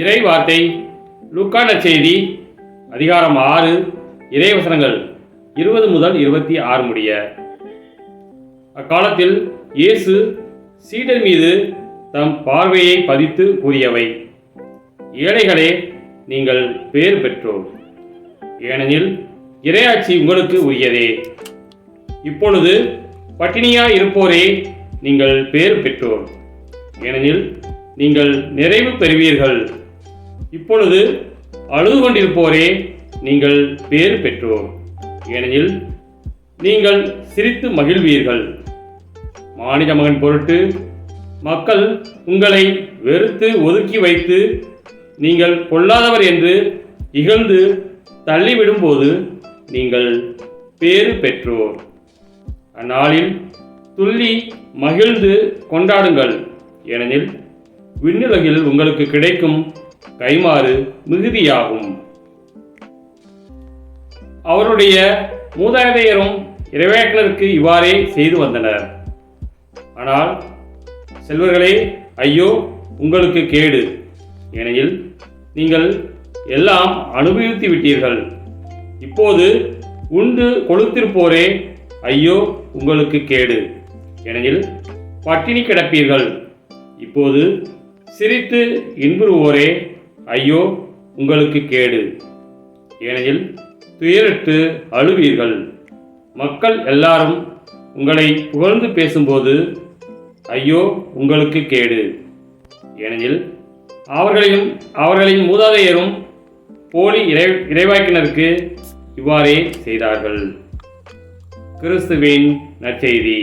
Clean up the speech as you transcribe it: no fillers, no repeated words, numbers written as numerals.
இறை வார்த்தை லூக்கா நற்செய்தி அதிகாரம் 6 இறைவசனங்கள் 20 முதல் 26 முடிய. அக்காலத்தில் இயேசு சீடர் மீது தம் பார்வையை பதித்து கூறியவை: ஏழைகளே, நீங்கள் பேறு பெற்றோர், ஏனெனில் இறையாட்சி உங்களுக்கு உரியதே. இப்பொழுது பட்டினியாய் இருப்போரே, நீங்கள் பேறு பெற்றோர், ஏனெனில் நீங்கள் நிறைவு பெறுவீர்கள். இப்பொழுது அழுது கொண்டிருப்போரே, நீங்கள் பேறு பெற்றோர், ஏனெனில் நீங்கள் சிரித்து மகிழ்வீர்கள். மானிட மகன் பொருட்டு மக்கள் உங்களை வெறுத்து ஒதுக்கி வைத்து நீங்கள் பொல்லாதவர் என்று இகழ்ந்து தள்ளிவிடும்போது நீங்கள் பேறு பெற்றோர். அந்நாளில் துள்ளி மகிழ்ந்து கொண்டாடுங்கள், ஏனெனில் விண்ணுலகில் உங்களுக்கு கிடைக்கும் கைமாறு மிகுதியாகும். அவருடைய மூதாதையரும் இறைவாக்கினருக்கு இவ்வாறே செய்து வந்தனர். ஆனால் செல்வர்களே, ஐயோ உங்களுக்கு கேடு, ஏனெனில் நீங்கள் எல்லாம் அனுபவித்து விட்டீர்கள். இப்போது உண்டு கொழுத்திருப்போரே, ஐயோ உங்களுக்கு கேடு, ஏனெனில் பட்டினி கிடப்பீர்கள். இப்போது சிரித்து இன்புறுவோரே, ஐயோ உங்களுக்கு கேடு, ஏனெனில் துயரிட்டு அழுவீர்கள். மக்கள் எல்லாரும் உங்களை புகழ்ந்து பேசும்போது ஐயோ உங்களுக்கு கேடு, ஏனெனில் அவர்களின் மூதாதையரும் போலி இறைவாக்கினருக்கு இவ்வாறே செய்தார்கள். கிறிஸ்துவின் நற்செய்தி.